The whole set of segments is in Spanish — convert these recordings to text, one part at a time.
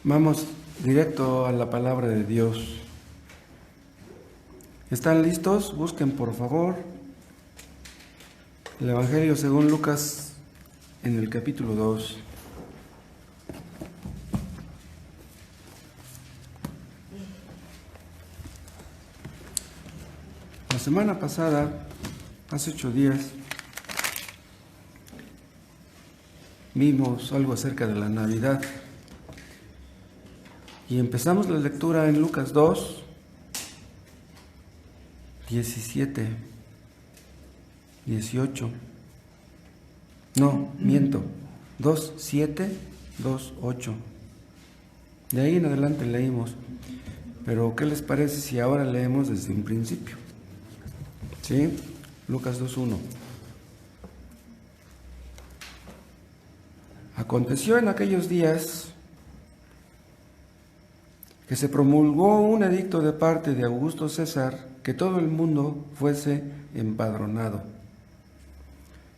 Vamos directo a la palabra de Dios. ¿Están listos? Busquen por favor el Evangelio según Lucas en el capítulo 2. La semana pasada, hace 8 días, vimos algo acerca de la Navidad y empezamos la lectura en Lucas 2, 17, 18. No, miento. 2, 7, 2, 8. De ahí en adelante leímos. Pero ¿qué les parece si ahora leemos desde un principio? ¿Sí? Lucas 2, 1. Aconteció en aquellos días que se promulgó un edicto de parte de Augusto César que todo el mundo fuese empadronado.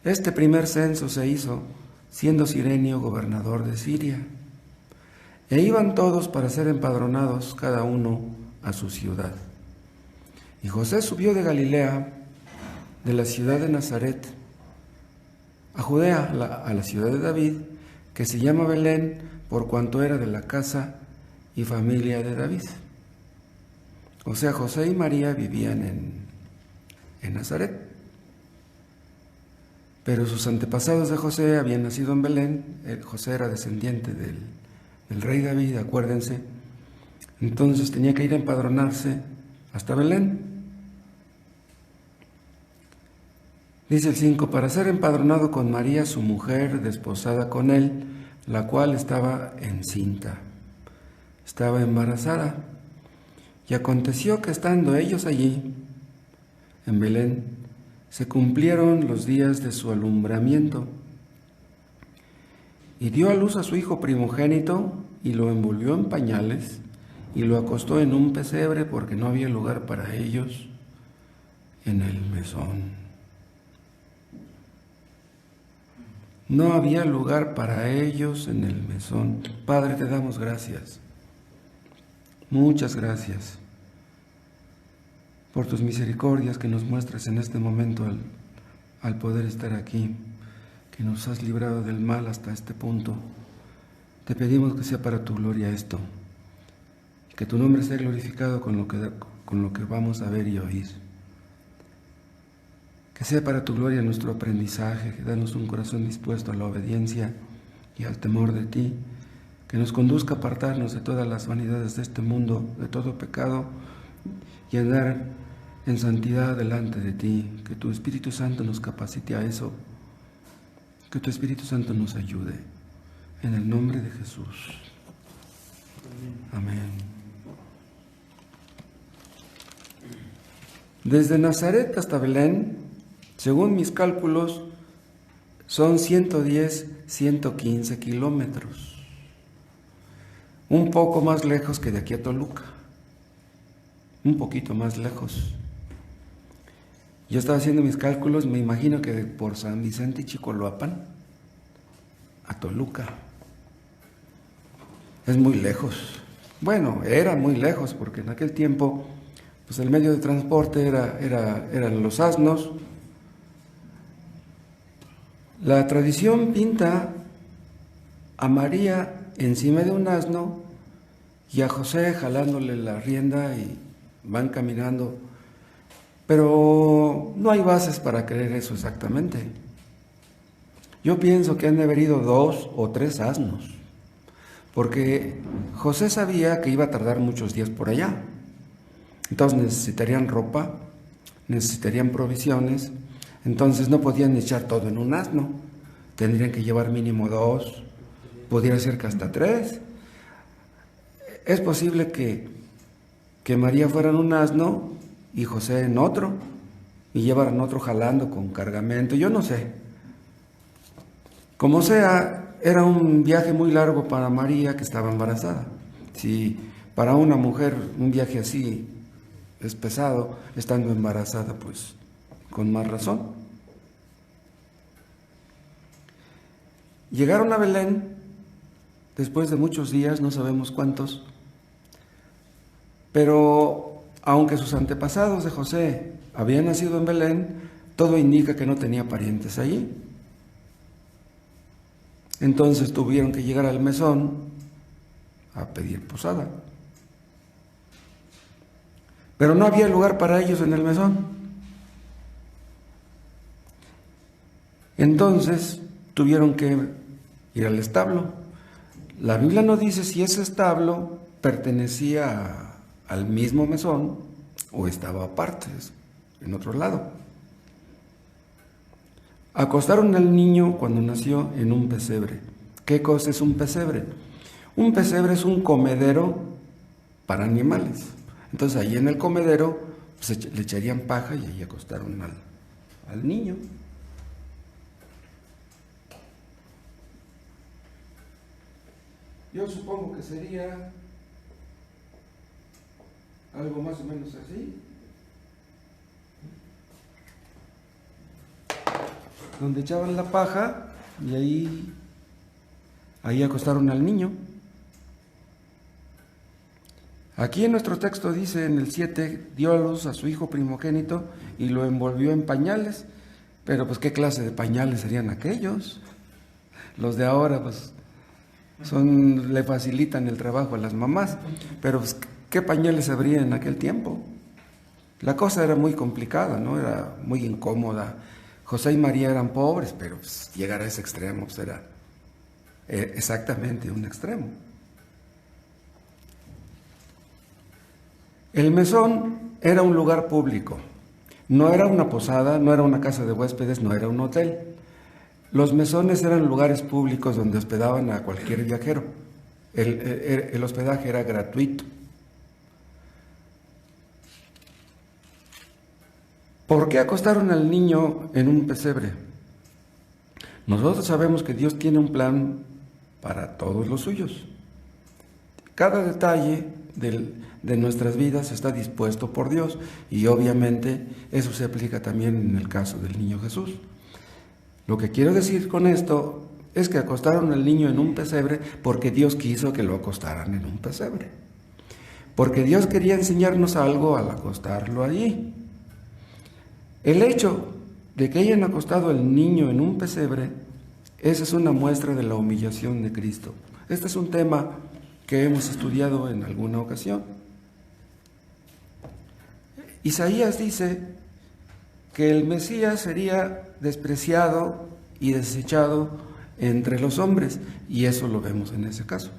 Este primer censo se hizo siendo Cirenio gobernador de Siria, e iban todos para ser empadronados, cada uno a su ciudad. Y José subió de Galilea, de la ciudad de Nazaret, a Judea, a la ciudad de David, que se llama Belén, por cuanto era de la casa y familia de David. O sea, José y María vivían en Nazaret. Pero sus antepasados de José habían nacido en Belén. José era descendiente del rey David, acuérdense. Entonces tenía que ir a empadronarse hasta Belén. Dice el 5, para ser empadronado con María, su mujer, desposada con él, la cual estaba encinta. Estaba embarazada. Y aconteció que estando ellos allí, en Belén, se cumplieron los días de su alumbramiento. Y dio a luz a su hijo primogénito, y lo envolvió en pañales, y lo acostó en un pesebre, porque no había lugar para ellos en el mesón. No había lugar para ellos en el mesón. Padre, te damos gracias. Muchas gracias por tus misericordias que nos muestras en este momento al poder estar aquí, que nos has librado del mal hasta este punto. Te pedimos que sea para tu gloria esto, que tu nombre sea glorificado con lo que vamos a ver y oír. Que sea para tu gloria nuestro aprendizaje, que danos un corazón dispuesto a la obediencia y al temor de ti, que nos conduzca a apartarnos de todas las vanidades de este mundo, de todo pecado, y andar en santidad delante de ti. Que tu Espíritu Santo nos capacite a eso, que tu Espíritu Santo nos ayude, en el nombre de Jesús. Amén. Desde Nazaret hasta Belén, según mis cálculos, son 110, 115 kilómetros. Un poco más lejos que de aquí a Toluca. Un poquito más lejos. Yo estaba haciendo mis cálculos, me imagino que por San Vicente y Chicoloapan a Toluca. Es muy lejos. Bueno, era muy lejos, porque en aquel tiempo pues el medio de transporte eran los asnos. La tradición pinta a María encima de un asno y a José jalándole la rienda, y van caminando. Pero no hay bases para creer eso exactamente. Yo pienso que han de haber ido 2 o 3 asnos, porque José sabía que iba a tardar muchos días por allá. Entonces necesitarían ropa, necesitarían provisiones. Entonces no podían echar todo en un asno, tendrían que llevar mínimo 2, podría ser que hasta 3. Es posible que María fuera en un asno y José en otro, y llevaran otro jalando con cargamento, yo no sé. Como sea, era un viaje muy largo para María, que estaba embarazada. Si para una mujer un viaje así es pesado, estando embarazada, pues con más razón. Llegaron a Belén después de muchos días, no sabemos cuántos, pero aunque sus antepasados de José habían nacido en Belén, todo indica que no tenía parientes allí. Entonces tuvieron que llegar al mesón a pedir posada. Pero no había lugar para ellos en el mesón. Entonces tuvieron que ir al establo. La Biblia no dice si ese establo pertenecía al mismo mesón o estaba aparte, en otro lado. Acostaron al niño cuando nació en un pesebre. ¿Qué cosa es un pesebre? Un pesebre es un comedero para animales. Entonces ahí en el comedero pues, le echarían paja y ahí acostaron al niño. Yo supongo que sería algo más o menos así, donde echaban la paja y ahí acostaron al niño. Aquí en nuestro texto dice en el 7, dio a luz a su hijo primogénito y lo envolvió en pañales, pero pues qué clase de pañales serían aquellos. Los de ahora pues le facilitan el trabajo a las mamás, pero pues, ¿qué pañales habría en aquel tiempo? La cosa era muy complicada, ¿no? Era muy incómoda. José y María eran pobres, pero pues, llegar a ese extremo pues, era exactamente un extremo. El mesón era un lugar público, no era una posada, no era una casa de huéspedes, no era un hotel. Los mesones eran lugares públicos donde hospedaban a cualquier viajero. El hospedaje era gratuito. ¿Por qué acostaron al niño en un pesebre? Nosotros sabemos que Dios tiene un plan para todos los suyos. Cada detalle de nuestras vidas está dispuesto por Dios y obviamente eso se aplica también en el caso del niño Jesús. Lo que quiero decir con esto es que acostaron al niño en un pesebre porque Dios quiso que lo acostaran en un pesebre. Porque Dios quería enseñarnos algo al acostarlo allí. El hecho de que hayan acostado al niño en un pesebre, esa es una muestra de la humillación de Cristo. Este es un tema que hemos estudiado en alguna ocasión. Isaías dice que el Mesías sería despreciado y desechado entre los hombres, y eso lo vemos en ese caso.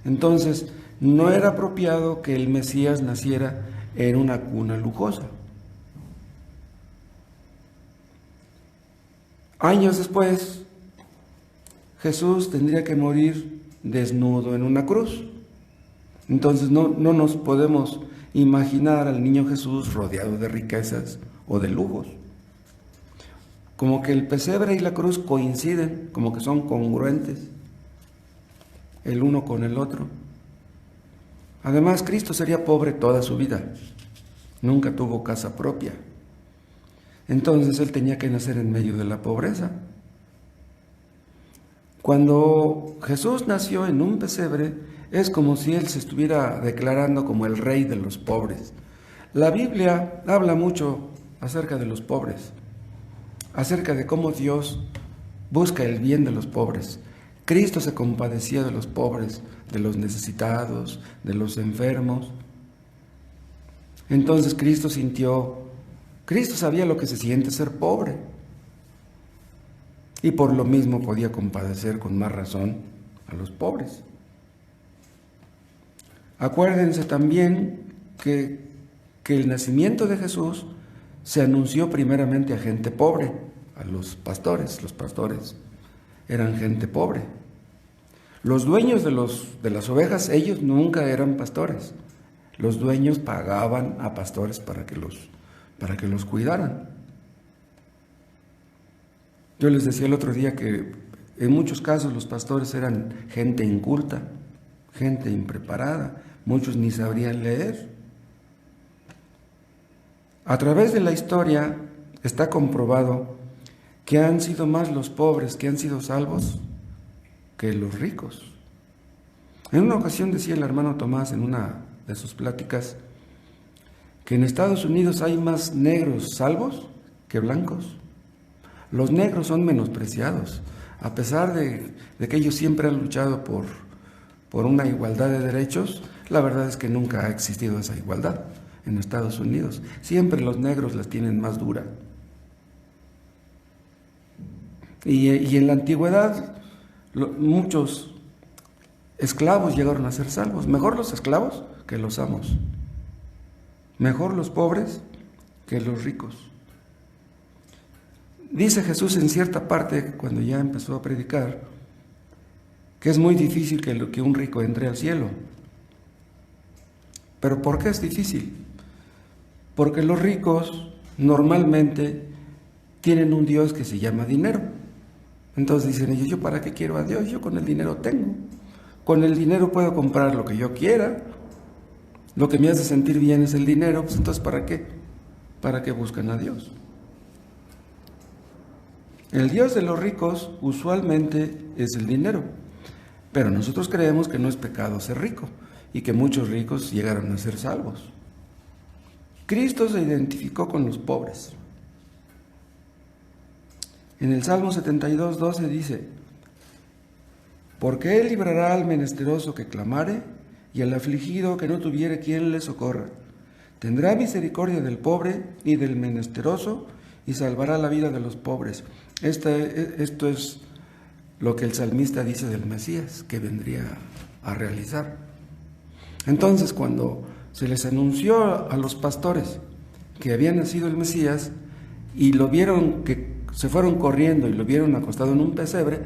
Entonces, no era apropiado que el Mesías naciera en una cuna lujosa. Años después, Jesús tendría que morir desnudo en una cruz. Entonces no nos podemos imaginar al niño Jesús rodeado de riquezas o de lujos. Como que el pesebre y la cruz coinciden, como que son congruentes el uno con el otro. Además, Cristo sería pobre toda su vida. Nunca tuvo casa propia. Entonces Él tenía que nacer en medio de la pobreza. Cuando Jesús nació en un pesebre, es como si Él se estuviera declarando como el rey de los pobres. La Biblia habla mucho acerca de los pobres, acerca de cómo Dios busca el bien de los pobres. Cristo se compadecía de los pobres, de los necesitados, de los enfermos. Entonces Cristo sabía lo que se siente ser pobre. Y por lo mismo podía compadecer con más razón a los pobres. Acuérdense también que el nacimiento de Jesús se anunció primeramente a gente pobre, a los pastores. Los pastores eran gente pobre. Los dueños de las ovejas, ellos nunca eran pastores. Los dueños pagaban a pastores para que los cuidaran. Yo les decía el otro día que en muchos casos los pastores eran gente inculta, gente impreparada, muchos ni sabrían leer. A través de la historia está comprobado que han sido más los pobres que han sido salvos que los ricos. En una ocasión decía el hermano Tomás en una de sus pláticas que en Estados Unidos hay más negros salvos que blancos. Los negros son menospreciados, a pesar de que ellos siempre han luchado por una igualdad de derechos. La verdad es que nunca ha existido esa igualdad en Estados Unidos. Siempre los negros las tienen más dura. Y en la antigüedad muchos esclavos llegaron a ser salvos. Mejor los esclavos que los amos. Mejor los pobres que los ricos. Dice Jesús en cierta parte, cuando ya empezó a predicar, que es muy difícil que un rico entre al cielo. ¿Pero por qué es difícil? Porque los ricos normalmente tienen un Dios que se llama dinero. Entonces dicen ellos, ¿yo para qué quiero a Dios? Yo con el dinero tengo. Con el dinero puedo comprar lo que yo quiera. Lo que me hace sentir bien es el dinero. Pues entonces, ¿para qué? ¿Para qué buscan a Dios? El Dios de los ricos usualmente es el dinero. Pero nosotros creemos que no es pecado ser rico y que muchos ricos llegaron a ser salvos. Cristo se identificó con los pobres. En el Salmo 72:12 dice: porque Él librará al menesteroso que clamare, y al afligido que no tuviere quien le socorra. Tendrá misericordia del pobre y del menesteroso, y salvará la vida de los pobres. Esto es lo que el salmista dice del Mesías, que vendría a realizar. Entonces, cuando se les anunció a los pastores que había nacido el Mesías, y lo vieron que se fueron corriendo y lo vieron acostado en un pesebre,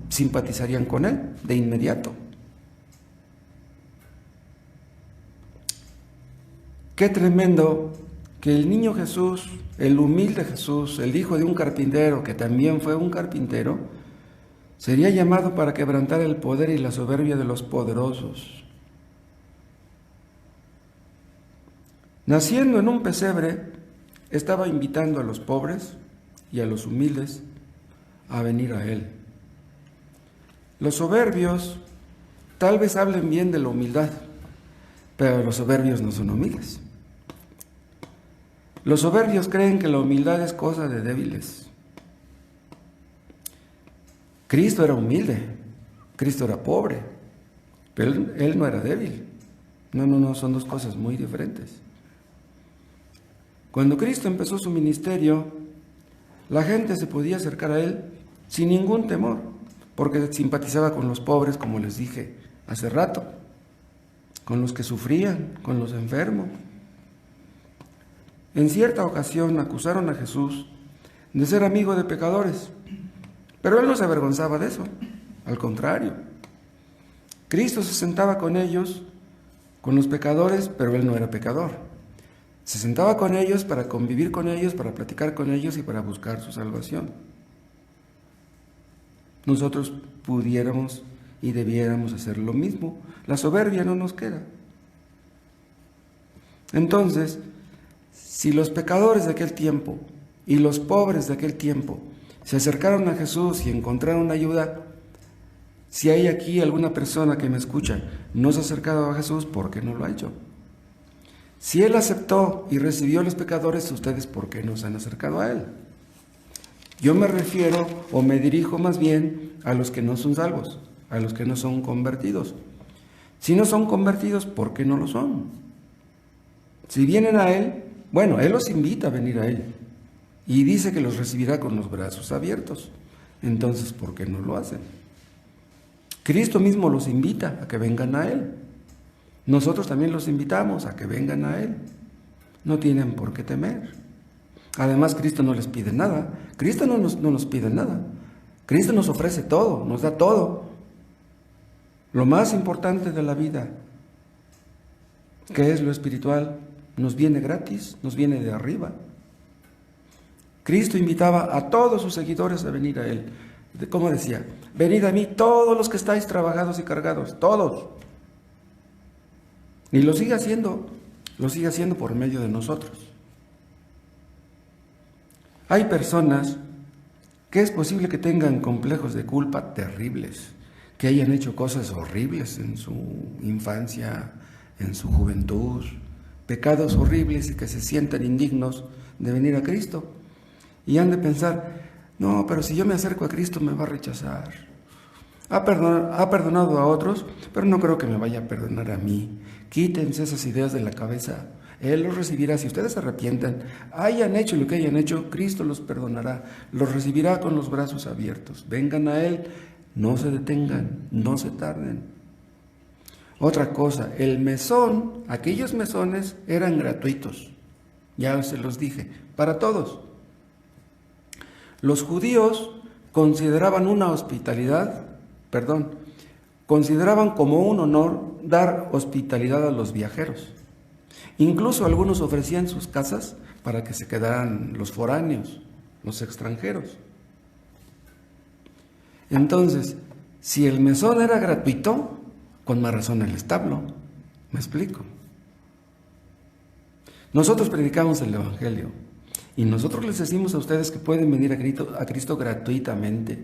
simpatizarían con él de inmediato. Qué tremendo que el niño Jesús, el humilde Jesús, el hijo de un carpintero que también fue un carpintero, sería llamado para quebrantar el poder y la soberbia de los poderosos. Naciendo en un pesebre, estaba invitando a los pobres y a los humildes a venir a Él. Los soberbios tal vez hablen bien de la humildad, pero los soberbios no son humildes. Los soberbios creen que la humildad es cosa de débiles. Cristo era humilde, Cristo era pobre, pero Él no era débil. No, son dos cosas muy diferentes. Cuando Cristo empezó su ministerio, la gente se podía acercar a Él sin ningún temor, porque simpatizaba con los pobres, como les dije hace rato, con los que sufrían, con los enfermos. En cierta ocasión acusaron a Jesús de ser amigo de pecadores, pero Él no se avergonzaba de eso, al contrario. Cristo se sentaba con ellos, con los pecadores, pero Él no era pecador. Se sentaba con ellos para convivir con ellos, para platicar con ellos y para buscar su salvación. Nosotros pudiéramos y debiéramos hacer lo mismo. La soberbia no nos queda. Entonces, si los pecadores de aquel tiempo y los pobres de aquel tiempo se acercaron a Jesús y encontraron ayuda, si hay aquí alguna persona que me escucha no se ha acercado a Jesús, ¿por qué no lo ha hecho? Si Él aceptó y recibió a los pecadores, ustedes ¿por qué no se han acercado a Él? Yo me refiero o me dirijo más bien a los que no son salvos, a los que no son convertidos. Si no son convertidos, ¿por qué no lo son? Si vienen a Él, bueno, Él los invita a venir a Él y dice que los recibirá con los brazos abiertos. Entonces, ¿por qué no lo hacen? Cristo mismo los invita a que vengan a Él. Nosotros también los invitamos a que vengan a Él. No tienen por qué temer. Además, Cristo no les pide nada. Cristo no nos pide nada. Cristo nos ofrece todo, nos da todo. Lo más importante de la vida, que es lo espiritual, nos viene gratis, nos viene de arriba. Cristo invitaba a todos sus seguidores a venir a Él. ¿Cómo decía? Venid a mí todos los que estáis trabajados y cargados, todos. Y lo sigue haciendo por medio de nosotros. Hay personas que es posible que tengan complejos de culpa terribles, que hayan hecho cosas horribles en su infancia, en su juventud, pecados horribles y que se sientan indignos de venir a Cristo. Y han de pensar, no, pero si yo me acerco a Cristo me va a rechazar. Ha perdonado a otros, pero no creo que me vaya a perdonar a mí. Quítense esas ideas de la cabeza. Él los recibirá. Si ustedes se arrepientan, hayan hecho lo que hayan hecho, Cristo los perdonará. Los recibirá con los brazos abiertos. Vengan a Él, no se detengan, no se tarden. Otra cosa, el mesón, aquellos mesones eran gratuitos. Ya se los dije, para todos. Los judíos consideraban consideraban como un honor dar hospitalidad a los viajeros. Incluso algunos ofrecían sus casas para que se quedaran los foráneos, los extranjeros. Entonces, si el mesón era gratuito, con más razón el establo. ¿Me explico? Nosotros predicamos el Evangelio y nosotros les decimos a ustedes que pueden venir a Cristo gratuitamente.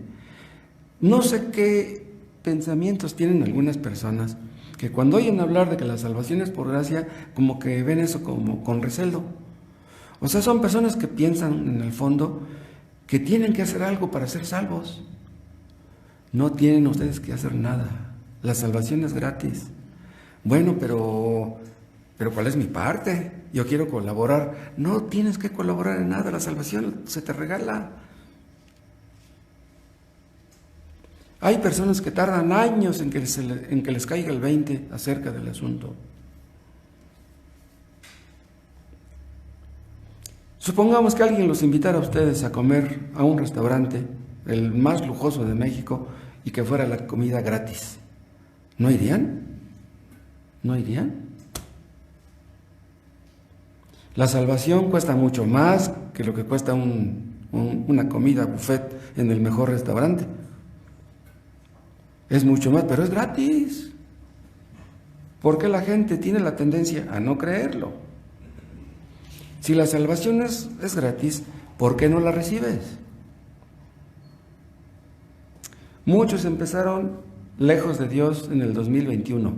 No sé qué pensamientos tienen algunas personas que cuando oyen hablar de que la salvación es por gracia, como que ven eso como con recelo. O sea, son personas que piensan en el fondo que tienen que hacer algo para ser salvos. No tienen ustedes que hacer nada. La salvación es gratis. Bueno, pero ¿cuál es mi parte? Yo quiero colaborar. No tienes que colaborar en nada, la salvación se te regala. Hay personas que tardan años en que les caiga el 20 acerca del asunto. Supongamos que alguien los invitara a ustedes a comer a un restaurante, el más lujoso de México, y que fuera la comida gratis. ¿No irían? ¿No irían? La salvación cuesta mucho más que lo que cuesta una comida buffet en el mejor restaurante. Es mucho más, pero es gratis. ¿Por qué la gente tiene la tendencia a no creerlo? Si la salvación es gratis, ¿por qué no la recibes? Muchos empezaron lejos de Dios en el 2021.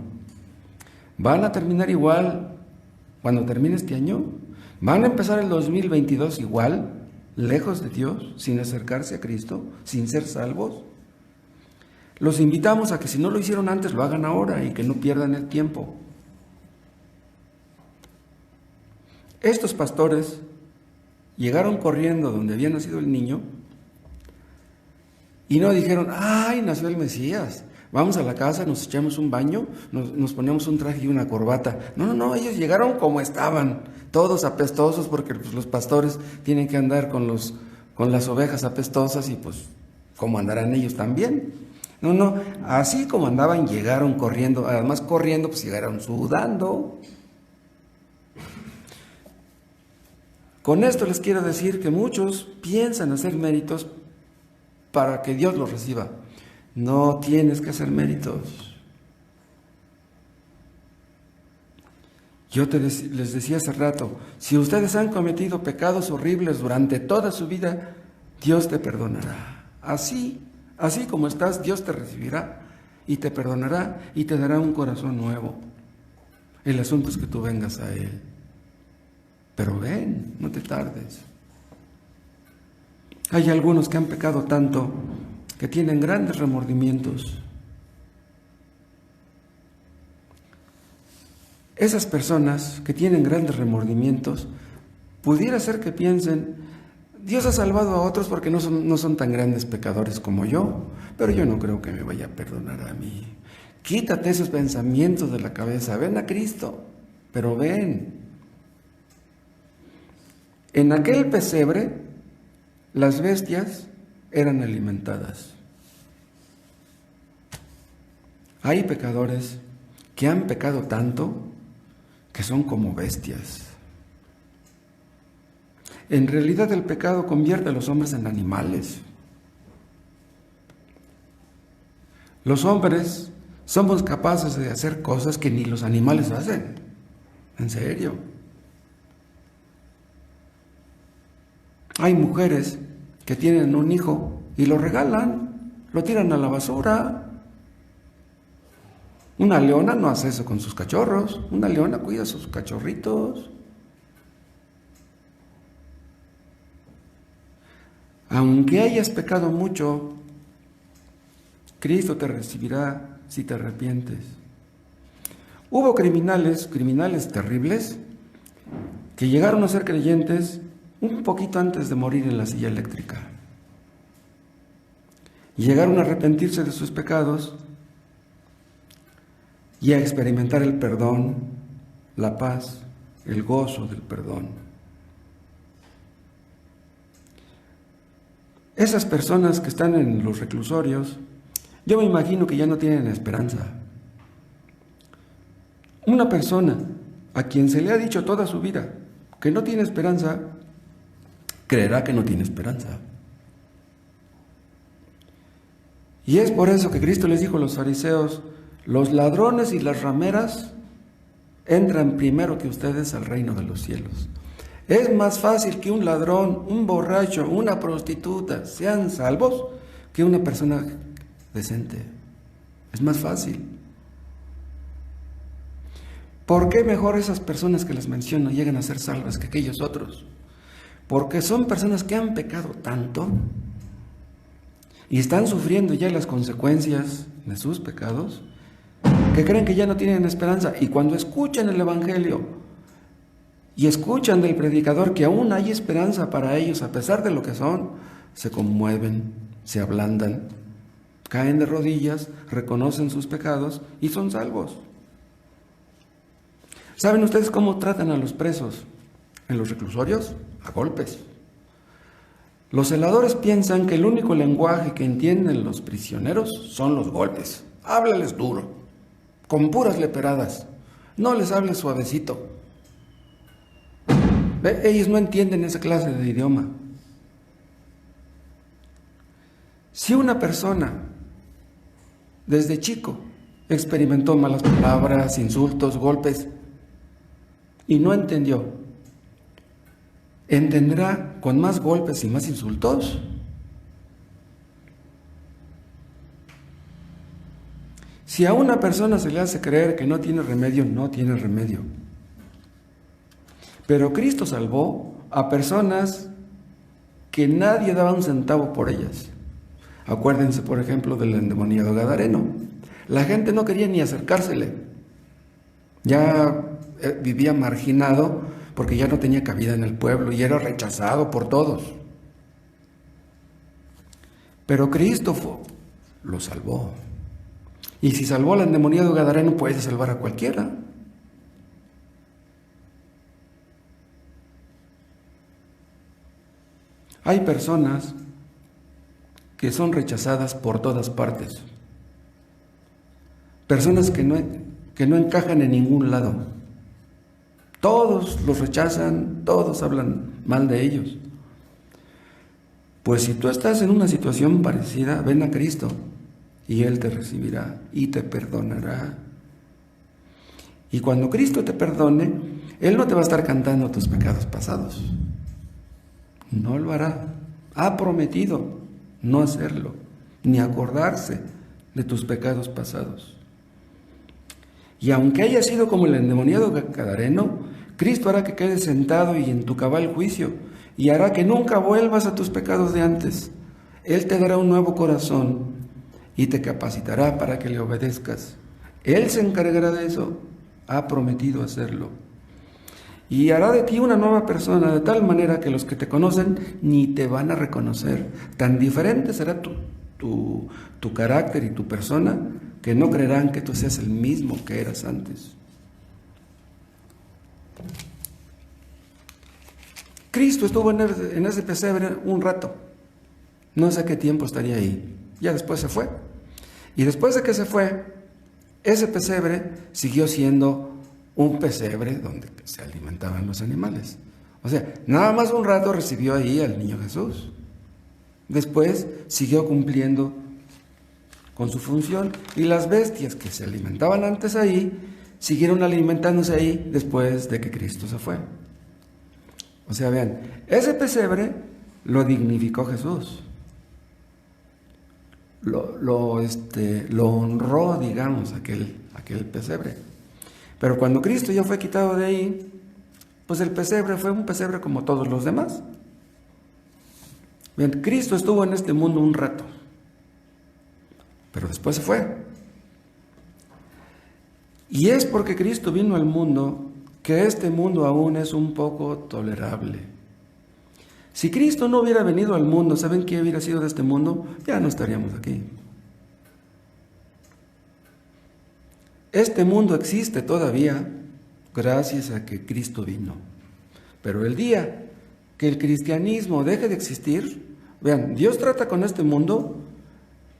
¿Van a terminar igual cuando termine este año? ¿Van a empezar el 2022 igual, lejos de Dios, sin acercarse a Cristo, sin ser salvos? Los invitamos a que si no lo hicieron antes, lo hagan ahora y que no pierdan el tiempo. Estos pastores llegaron corriendo donde había nacido el niño y no dijeron, ¡ay, nació el Mesías! Vamos a la casa, nos echamos un baño, nos ponemos un traje y una corbata. No, ellos llegaron como estaban, todos apestosos, porque pues, los pastores tienen que andar con las ovejas apestosas y pues, ¿cómo andarán ellos también? No, así como andaban, llegaron corriendo, además corriendo, pues llegaron sudando. Con esto les quiero decir que muchos piensan hacer méritos para que Dios los reciba. No tienes que hacer méritos. Yo les decía hace rato, si ustedes han cometido pecados horribles durante toda su vida, Dios te perdonará. Así como estás, Dios te recibirá y te perdonará y te dará un corazón nuevo. El asunto es que tú vengas a Él. Pero ven, no te tardes. Hay algunos que han pecado tanto que tienen grandes remordimientos. Esas personas que tienen grandes remordimientos, pudiera ser que piensen, Dios ha salvado a otros porque no son tan grandes pecadores como yo, pero yo no creo que me vaya a perdonar a mí. Quítate esos pensamientos de la cabeza, ven a Cristo, pero ven. En aquel pesebre, las bestias eran alimentadas. Hay pecadores que han pecado tanto que son como bestias. En realidad el pecado convierte a los hombres en animales. Los hombres somos capaces de hacer cosas que ni los animales hacen. En serio. Hay mujeres que tienen un hijo y lo regalan, lo tiran a la basura. Una leona no hace eso con sus cachorros. Una leona cuida a sus cachorritos. Aunque hayas pecado mucho, Cristo te recibirá si te arrepientes. Hubo criminales terribles, que llegaron a ser creyentes un poquito antes de morir en la silla eléctrica. Y llegaron a arrepentirse de sus pecados y a experimentar el perdón, la paz, el gozo del perdón. Esas personas que están en los reclusorios, yo me imagino que ya no tienen esperanza. Una persona a quien se le ha dicho toda su vida que no tiene esperanza, creerá que no tiene esperanza. Y es por eso que Cristo les dijo a los fariseos: los ladrones y las rameras entran primero que ustedes al reino de los cielos. Es más fácil que un ladrón, un borracho, una prostituta sean salvos que una persona decente. Es más fácil. ¿Por qué mejor esas personas que les menciono llegan a ser salvas que aquellos otros? Porque son personas que han pecado tanto y están sufriendo ya las consecuencias de sus pecados, que creen que ya no tienen esperanza. Y cuando escuchan el Evangelio y escuchan del predicador que aún hay esperanza para ellos a pesar de lo que son, se conmueven, se ablandan, caen de rodillas, reconocen sus pecados y son salvos. ¿Saben ustedes cómo tratan a los presos en los reclusorios? A golpes. Los celadores piensan que el único lenguaje que entienden los prisioneros son los golpes. Háblales duro, con puras leperadas. No les hables suavecito. Ellos no entienden esa clase de idioma. Si una persona desde chico experimentó malas palabras, insultos, golpes y no entendió, ¿entenderá con más golpes y más insultos? Si a una persona se le hace creer que no tiene remedio, no tiene remedio. Pero Cristo salvó a personas que nadie daba un centavo por ellas. Acuérdense, por ejemplo, del endemoniado gadareno. La gente no quería ni acercársele. Ya vivía marginado porque ya no tenía cabida en el pueblo y era rechazado por todos. Pero Cristo lo salvó. Y si salvó al endemoniado gadareno, puede salvar a cualquiera. Hay personas que son rechazadas por todas partes. Personas que no encajan en ningún lado. Todos los rechazan, todos hablan mal de ellos. Pues si tú estás en una situación parecida, ven a Cristo y Él te recibirá y te perdonará. Y cuando Cristo te perdone, Él no te va a estar cantando tus pecados pasados. No lo hará. Ha prometido no hacerlo, ni acordarse de tus pecados pasados. Y aunque haya sido como el endemoniado gadareno, Cristo hará que quedes sentado y en tu cabal juicio, y hará que nunca vuelvas a tus pecados de antes. Él te dará un nuevo corazón y te capacitará para que le obedezcas. Él se encargará de eso, ha prometido hacerlo. Y hará de ti una nueva persona, de tal manera que los que te conocen ni te van a reconocer. Tan diferente será tu carácter y tu persona, que no creerán que tú seas el mismo que eras antes. Cristo estuvo en ese pesebre un rato. No sé qué tiempo estaría ahí. Ya después se fue. Y después de que se fue, ese pesebre siguió siendo un pesebre donde se alimentaban los animales. O sea, nada más un rato recibió ahí al niño Jesús. Después siguió cumpliendo con su función, y las bestias que se alimentaban antes ahí siguieron alimentándose ahí después de que Cristo se fue. O sea, vean, ese pesebre lo dignificó Jesús. Lo honró, digamos, aquel aquel pesebre. Pero cuando Cristo ya fue quitado de ahí, pues el pesebre fue un pesebre como todos los demás. Bien, Cristo estuvo en este mundo un rato, pero después se fue. Y es porque Cristo vino al mundo que este mundo aún es un poco tolerable. Si Cristo no hubiera venido al mundo, ¿saben qué hubiera sido de este mundo? Ya no estaríamos aquí. Este mundo existe todavía gracias a que Cristo vino. Pero el día que el cristianismo deje de existir, vean, Dios trata con este mundo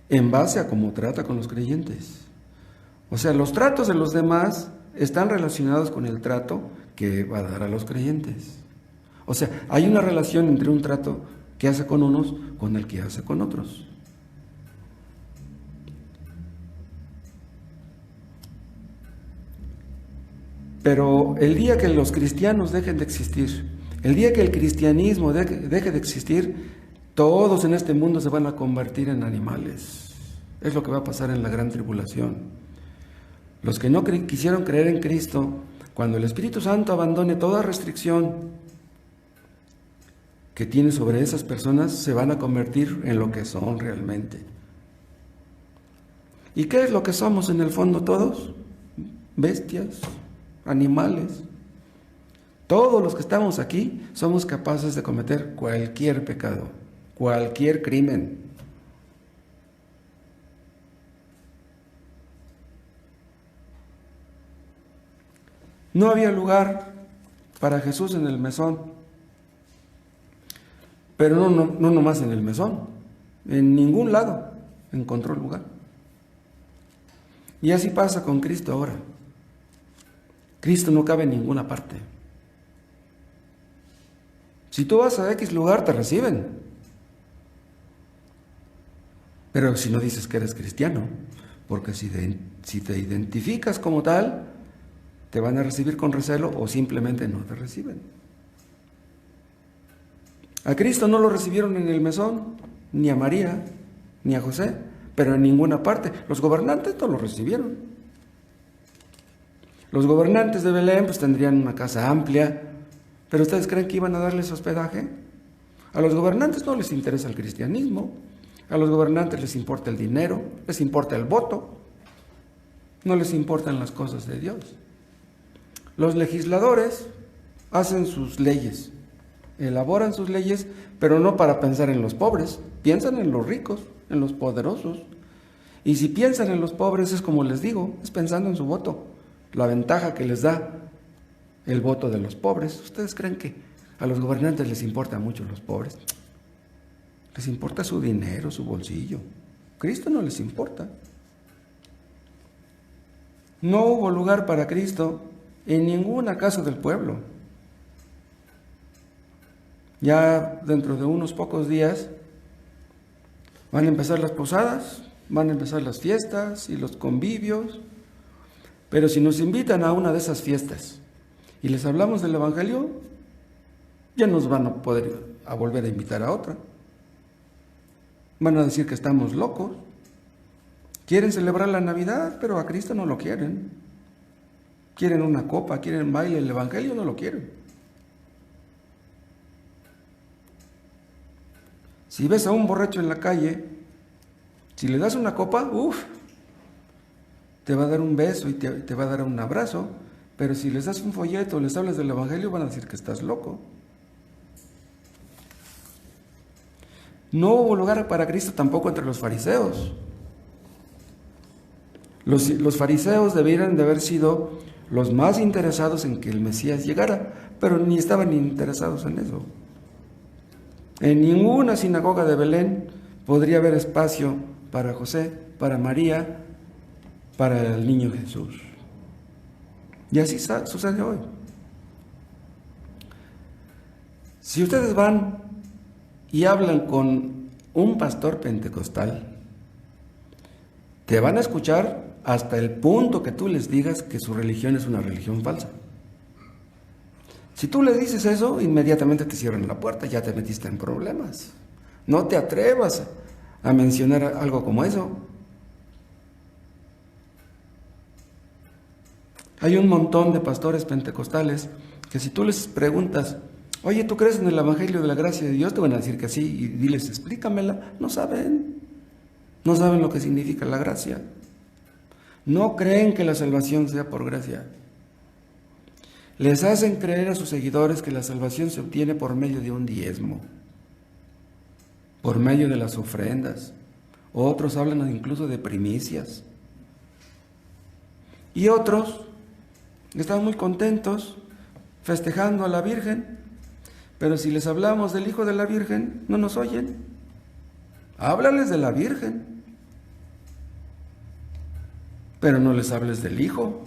en base a cómo trata con los creyentes. O sea, los tratos de los demás están relacionados con el trato que va a dar a los creyentes. O sea, hay una relación entre un trato que hace con unos con el que hace con otros. Pero el día que los cristianos dejen de existir, el día que el cristianismo deje de existir, todos en este mundo se van a convertir en animales. Es lo que va a pasar en la gran tribulación. Los que no quisieron creer en Cristo, cuando el Espíritu Santo abandone toda restricción que tiene sobre esas personas, se van a convertir en lo que son realmente. ¿Y qué es lo que somos en el fondo todos? Bestias, animales. Todos los que estamos aquí somos capaces de cometer cualquier pecado, cualquier crimen. No había lugar para Jesús en el mesón, pero no nomás en el mesón, en ningún lado encontró lugar. Y así pasa con Cristo ahora. Cristo no cabe en ninguna parte. Si tú vas a X lugar, te reciben. Pero si no dices que eres cristiano, porque si te identificas como tal, te van a recibir con recelo o simplemente no te reciben. A Cristo no lo recibieron en el mesón, ni a María, ni a José, pero en ninguna parte. Los gobernantes no lo recibieron. Los gobernantes de Belén pues tendrían una casa amplia, pero ¿ustedes creen que iban a darles hospedaje? A los gobernantes no les interesa el cristianismo, a los gobernantes les importa el dinero, les importa el voto, no les importan las cosas de Dios. Los legisladores hacen sus leyes, elaboran sus leyes, pero no para pensar en los pobres, piensan en los ricos, en los poderosos. Y si piensan en los pobres es como les digo, es pensando en su voto, la ventaja que les da el voto de los pobres. ¿Ustedes creen que a los gobernantes les importa mucho los pobres? Les importa su dinero, su bolsillo. Cristo no les importa. No hubo lugar para Cristo en ninguna casa del pueblo. Ya dentro de unos pocos días van a empezar las posadas, van a empezar las fiestas y los convivios. Pero si nos invitan a una de esas fiestas y les hablamos del Evangelio, ya nos van a poder volver a invitar a otra. Van a decir que estamos locos. Quieren celebrar la Navidad, pero a Cristo no lo quieren. Quieren una copa, quieren baile, el Evangelio no lo quieren. Si ves a un borracho en la calle, si le das una copa, te va a dar un beso y te va a dar un abrazo, pero si les das un folleto, les hablas del Evangelio, van a decir que estás loco. No hubo lugar para Cristo tampoco entre los fariseos. Los fariseos debieran de haber sido los más interesados en que el Mesías llegara, pero ni estaban interesados en eso. En ninguna sinagoga de Belén podría haber espacio para José, para María, para el niño Jesús. Y así sucede hoy. Si ustedes van y hablan con un pastor pentecostal, te van a escuchar hasta el punto que tú les digas que su religión es una religión falsa. Si tú le dices eso, inmediatamente te cierran la puerta, ya te metiste en problemas. No te atrevas a mencionar algo como eso. Hay un montón de pastores pentecostales que si tú les preguntas, oye, ¿tú crees en el Evangelio de la gracia de Dios? Te van a decir que sí, y diles, explícamela. No saben lo que significa la gracia. No creen que la salvación sea por gracia. Les hacen creer a sus seguidores que la salvación se obtiene por medio de un diezmo, por medio de las ofrendas. Otros hablan incluso de primicias. Y otros están muy contentos festejando a la Virgen, pero si les hablamos del Hijo de la Virgen, no nos oyen. Háblales de la Virgen, pero no les hables del Hijo.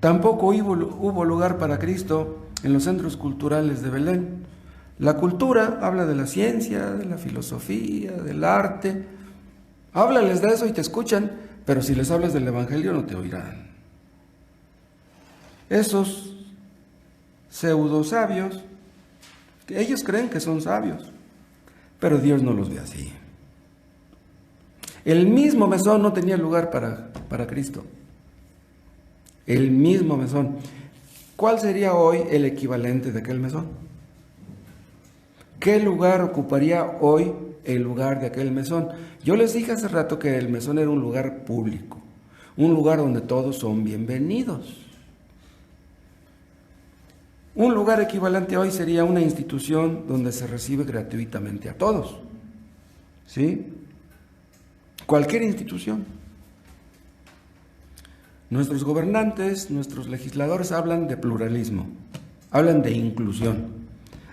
Tampoco hubo lugar para Cristo en los centros culturales de Belén. La cultura habla de la ciencia, de la filosofía, del arte. Háblales de eso y te escuchan, pero si les hablas del Evangelio no te oirán. Esos pseudo sabios, que ellos creen que son sabios, pero Dios no los ve así. El mismo mesón no tenía lugar para Cristo. El mismo mesón. ¿Cuál sería hoy el equivalente de aquel mesón? ¿Qué lugar ocuparía hoy el lugar de aquel mesón? Yo les dije hace rato que el mesón era un lugar público, un lugar donde todos son bienvenidos. Un lugar equivalente hoy sería una institución donde se recibe gratuitamente a todos. ¿Sí? Cualquier institución. Nuestros gobernantes, nuestros legisladores hablan de pluralismo, hablan de inclusión,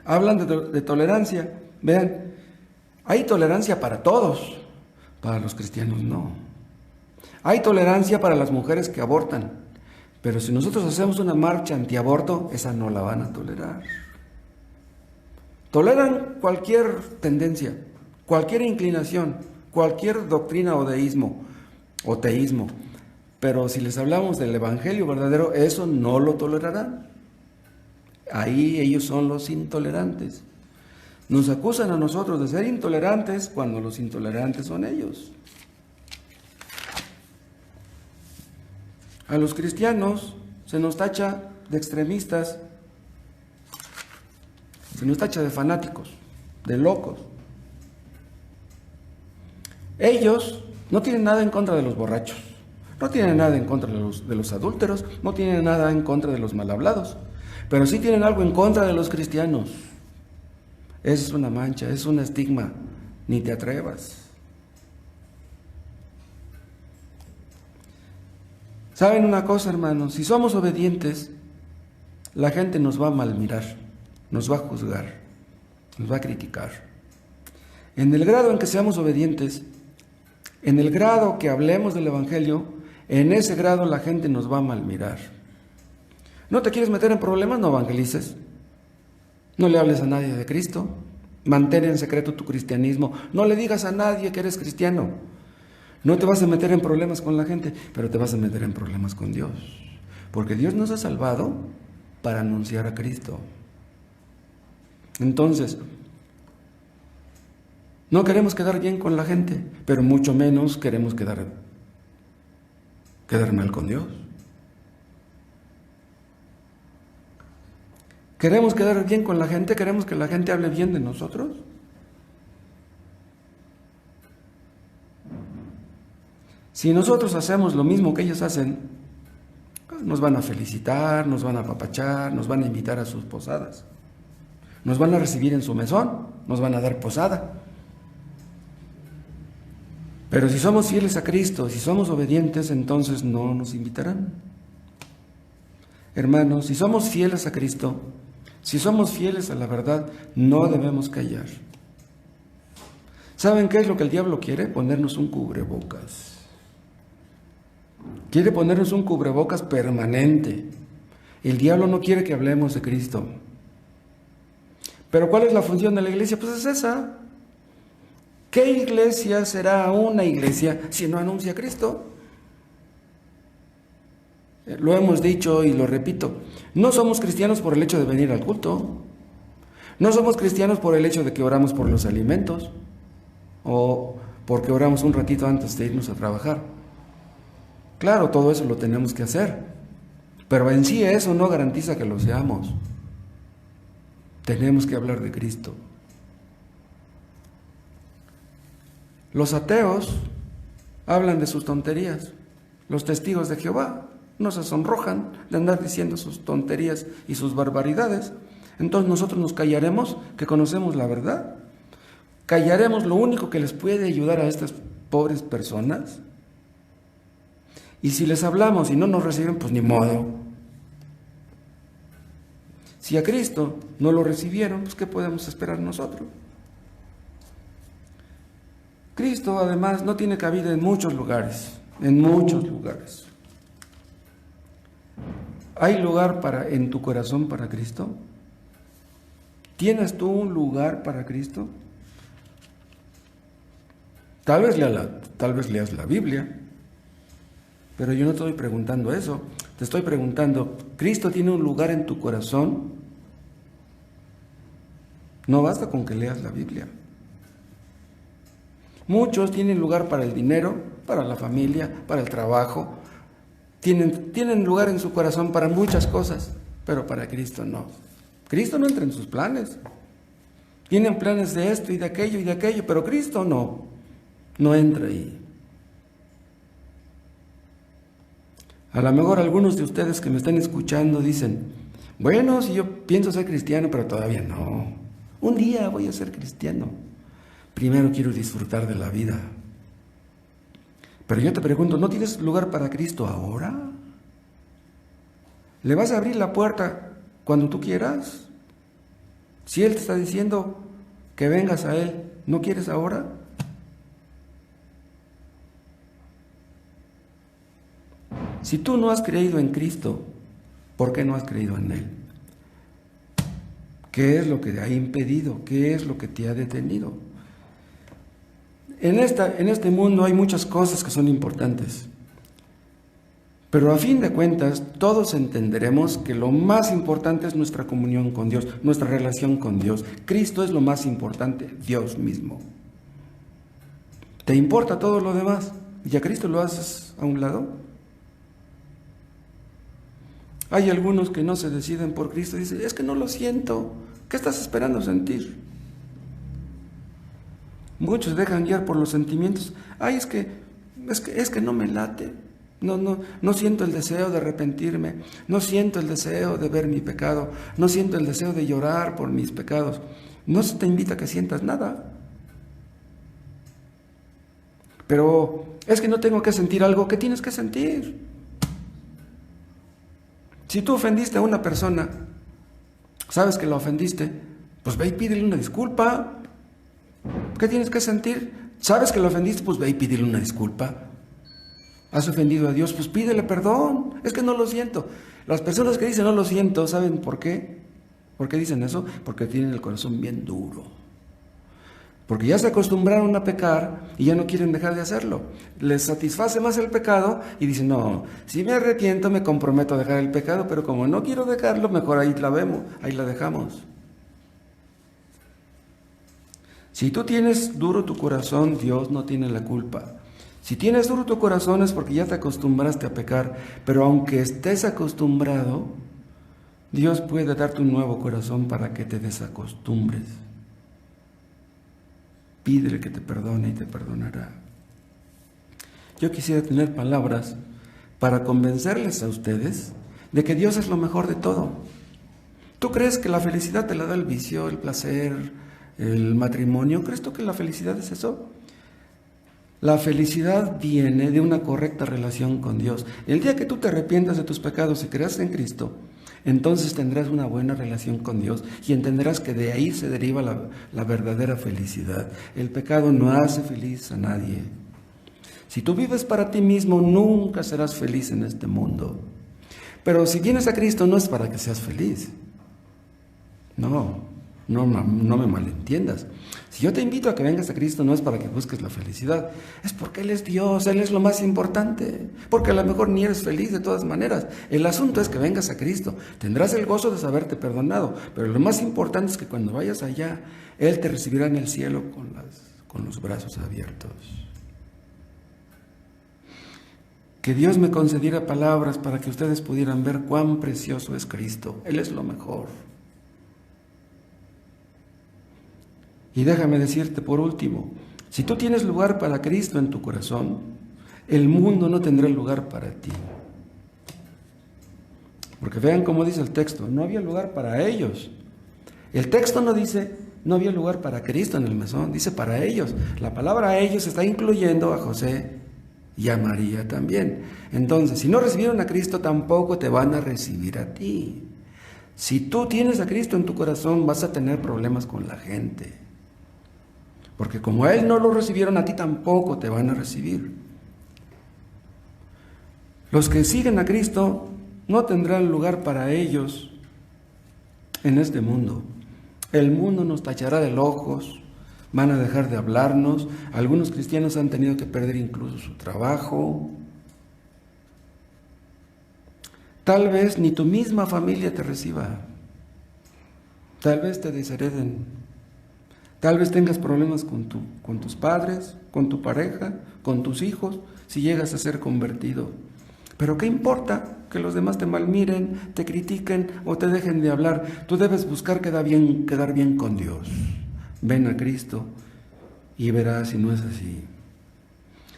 hablan de tolerancia. Vean, hay tolerancia para todos, para los cristianos no. Hay tolerancia para las mujeres que abortan, pero si nosotros hacemos una marcha antiaborto, esa no la van a tolerar. Toleran cualquier tendencia, cualquier inclinación, cualquier doctrina o deísmo o teísmo. Pero si les hablamos del Evangelio verdadero, eso no lo tolerarán. Ahí ellos son los intolerantes. Nos acusan a nosotros de ser intolerantes cuando los intolerantes son ellos. A los cristianos se nos tacha de extremistas, se nos tacha de fanáticos, de locos. Ellos no tienen nada en contra de los borrachos. No tienen nada en contra de los adúlteros, no tienen nada en contra de los mal hablados, pero sí tienen algo en contra de los cristianos. Es una mancha, es un estigma, ni te atrevas. ¿Saben una cosa, hermanos? Si somos obedientes, la gente nos va a malmirar, nos va a juzgar, nos va a criticar. En el grado en que seamos obedientes, en el grado que hablemos del Evangelio, en ese grado la gente nos va a malmirar. ¿No te quieres meter en problemas? No evangelices. No le hables a nadie de Cristo. Mantén en secreto tu cristianismo. No le digas a nadie que eres cristiano. No te vas a meter en problemas con la gente, pero te vas a meter en problemas con Dios. Porque Dios nos ha salvado para anunciar a Cristo. Entonces, no queremos quedar bien con la gente, pero mucho menos queremos quedar mal con Dios. ¿Queremos quedar bien con la gente? ¿Queremos que la gente hable bien de nosotros? Si nosotros hacemos lo mismo que ellos hacen, nos van a felicitar, nos van a apapachar, nos van a invitar a sus posadas, nos van a recibir en su mesón, nos van a dar posada. Pero si somos fieles a Cristo, si somos obedientes, entonces no nos invitarán. Hermanos, si somos fieles a Cristo, si somos fieles a la verdad, no debemos callar. ¿Saben qué es lo que el diablo quiere? Ponernos un cubrebocas. Quiere ponernos un cubrebocas permanente. El diablo no quiere que hablemos de Cristo. ¿Pero cuál es la función de la iglesia? Pues es esa. ¿Qué iglesia será una iglesia si no anuncia a Cristo? Lo hemos dicho y lo repito. No somos cristianos por el hecho de venir al culto. No somos cristianos por el hecho de que oramos por los alimentos o porque oramos un ratito antes de irnos a trabajar. Claro, todo eso lo tenemos que hacer, pero en sí eso no garantiza que lo seamos. Tenemos que hablar de Cristo. Los ateos hablan de sus tonterías. Los testigos de Jehová no se sonrojan de andar diciendo sus tonterías y sus barbaridades. Entonces nosotros nos callaremos que conocemos la verdad. Callaremos lo único que les puede ayudar a estas pobres personas. Y si les hablamos y no nos reciben, pues ni modo. Si a Cristo no lo recibieron, pues ¿qué podemos esperar nosotros? Cristo además no tiene cabida en muchos lugares, en muchos lugares. ¿Hay lugar en tu corazón para Cristo? ¿Tienes tú un lugar para Cristo? Tal vez leas la Biblia, pero yo no te estoy preguntando eso. Te estoy preguntando, ¿Cristo tiene un lugar en tu corazón? No basta con que leas la Biblia. Muchos tienen lugar para el dinero, para la familia, para el trabajo. Tienen lugar en su corazón para muchas cosas, pero para Cristo no. Cristo no entra en sus planes. Tienen planes de esto y de aquello, pero Cristo no entra ahí. A lo mejor algunos de ustedes que me están escuchando dicen, bueno, si yo pienso ser cristiano, pero todavía no. Un día voy a ser cristiano. Primero quiero disfrutar de la vida. Pero yo te pregunto, ¿no tienes lugar para Cristo ahora? ¿Le vas a abrir la puerta cuando tú quieras? Si Él te está diciendo que vengas a Él, ¿no quieres ahora? Si tú no has creído en Cristo, ¿por qué no has creído en Él? ¿Qué es lo que te ha impedido? ¿Qué es lo que te ha detenido? En este mundo hay muchas cosas que son importantes, pero a fin de cuentas todos entenderemos que lo más importante es nuestra comunión con Dios, nuestra relación con Dios. Cristo es lo más importante, Dios mismo. ¿Te importa todo lo demás? ¿Y a Cristo lo haces a un lado? Hay algunos que no se deciden por Cristo y dicen, es que no lo siento. ¿Qué estás esperando sentir? Muchos dejan guiar por los sentimientos. Ay, es que no me late. No siento el deseo de arrepentirme. No siento el deseo de ver mi pecado. No siento el deseo de llorar por mis pecados. No se te invita a que sientas nada. Pero es que no tengo que sentir algo. ¿Qué tienes que sentir? Si tú ofendiste a una persona, sabes que la ofendiste, pues ve y pídele una disculpa. ¿Qué tienes que sentir? ¿Sabes que la ofendiste? Pues ve y pídele una disculpa. ¿Has ofendido a Dios? Pues pídele perdón. Es que no lo siento. Las personas que dicen no lo siento, ¿saben por qué? ¿Por qué dicen eso? Porque tienen el corazón bien duro. Porque ya se acostumbraron a pecar y ya no quieren dejar de hacerlo. Les satisface más el pecado y dicen, no, si me arrepiento me comprometo a dejar el pecado, pero como no quiero dejarlo, mejor ahí la dejamos. Si tú tienes duro tu corazón, Dios no tiene la culpa. Si tienes duro tu corazón es porque ya te acostumbraste a pecar, pero aunque estés acostumbrado, Dios puede darte un nuevo corazón para que te desacostumbres. Pídele que te perdone y te perdonará. Yo quisiera tener palabras para convencerles a ustedes de que Dios es lo mejor de todo. ¿Tú crees que la felicidad te la da el vicio, el placer, el matrimonio? ¿Crees tú que la felicidad es eso? La felicidad viene de una correcta relación con Dios. El día que tú te arrepientas de tus pecados y creas en Cristo, entonces tendrás una buena relación con Dios y entenderás que de ahí se deriva la verdadera felicidad. El pecado no hace feliz a nadie. Si tú vives para ti mismo, nunca serás feliz en este mundo. Pero si vienes a Cristo, no es para que seas feliz. No me malentiendas. Si yo te invito a que vengas a Cristo, no es para que busques la felicidad, es porque Él es Dios, Él es lo más importante, porque a lo mejor ni eres feliz de todas maneras. El asunto es que vengas a Cristo, tendrás el gozo de saberte perdonado, pero lo más importante es que cuando vayas allá, Él te recibirá en el cielo con los brazos abiertos. que Dios me concediera palabras para que ustedes pudieran ver cuán precioso es Cristo. Él es lo mejor. Y déjame decirte por último, si tú tienes lugar para Cristo en tu corazón, el mundo no tendrá lugar para ti. Porque vean cómo dice el texto, no había lugar para ellos. El texto no dice, no había lugar para Cristo en el mesón, dice para ellos. La palabra ellos está incluyendo a José y a María también. Entonces, si no recibieron a Cristo, tampoco te van a recibir a ti. Si tú tienes a Cristo en tu corazón, vas a tener problemas con la gente. Porque como a Él no lo recibieron, a ti tampoco te van a recibir. Los que siguen a Cristo no tendrán lugar para ellos en este mundo. El mundo nos tachará de locos, van a dejar de hablarnos. Algunos cristianos han tenido que perder incluso su trabajo. Tal vez ni tu misma familia te reciba. Tal vez te deshereden. Tal vez tengas problemas con tus padres, con tu pareja, con tus hijos, si llegas a ser convertido. Pero ¿qué importa que los demás te malmiren, te critiquen o te dejen de hablar? Tú debes buscar quedar bien con Dios. Ven a Cristo y verás si no es así.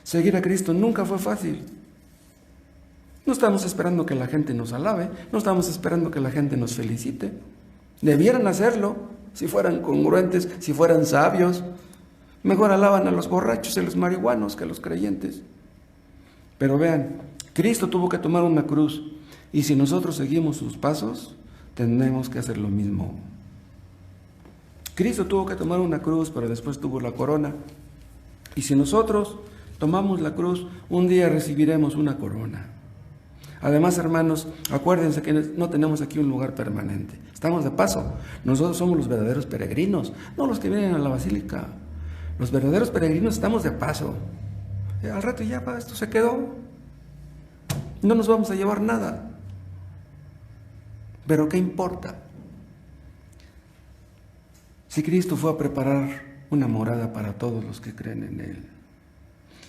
Seguir a Cristo nunca fue fácil. No estamos esperando que la gente nos alabe, no estamos esperando que la gente nos felicite. Debieran hacerlo si fueran congruentes, si fueran sabios. Mejor alaban a los borrachos y a los marihuanos que a los creyentes. Pero vean, Cristo tuvo que tomar una cruz y si nosotros seguimos sus pasos, tenemos que hacer lo mismo. Cristo tuvo que tomar una cruz, pero después tuvo la corona. Y si nosotros tomamos la cruz, un día recibiremos una corona. Además, hermanos, acuérdense que no tenemos aquí un lugar permanente. Estamos de paso. Nosotros somos los verdaderos peregrinos, no los que vienen a la basílica. Los verdaderos peregrinos estamos de paso. Al rato ya, esto se quedó. No nos vamos a llevar nada. Pero ¿qué importa? Si Cristo fue a preparar una morada para todos los que creen en Él.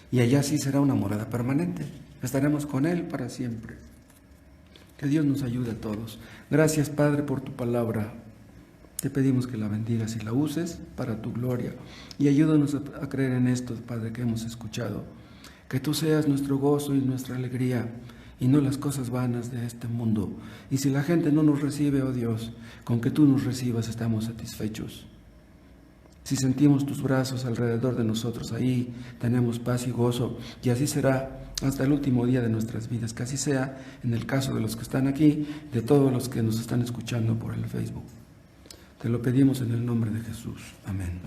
Y allá sí será una morada permanente. Estaremos con Él para siempre. Que Dios nos ayude a todos. Gracias, Padre, por tu palabra. Te pedimos que la bendigas y la uses para tu gloria. Y ayúdanos a creer en esto, Padre, que hemos escuchado. Que tú seas nuestro gozo y nuestra alegría y no las cosas vanas de este mundo. Y si la gente no nos recibe, oh Dios, con que tú nos recibas estamos satisfechos. Si sentimos tus brazos alrededor de nosotros, ahí tenemos paz y gozo. Y así será hasta el último día de nuestras vidas. Que así sea en el caso de los que están aquí, de todos los que nos están escuchando por el Facebook. Te lo pedimos en el nombre de Jesús. Amén.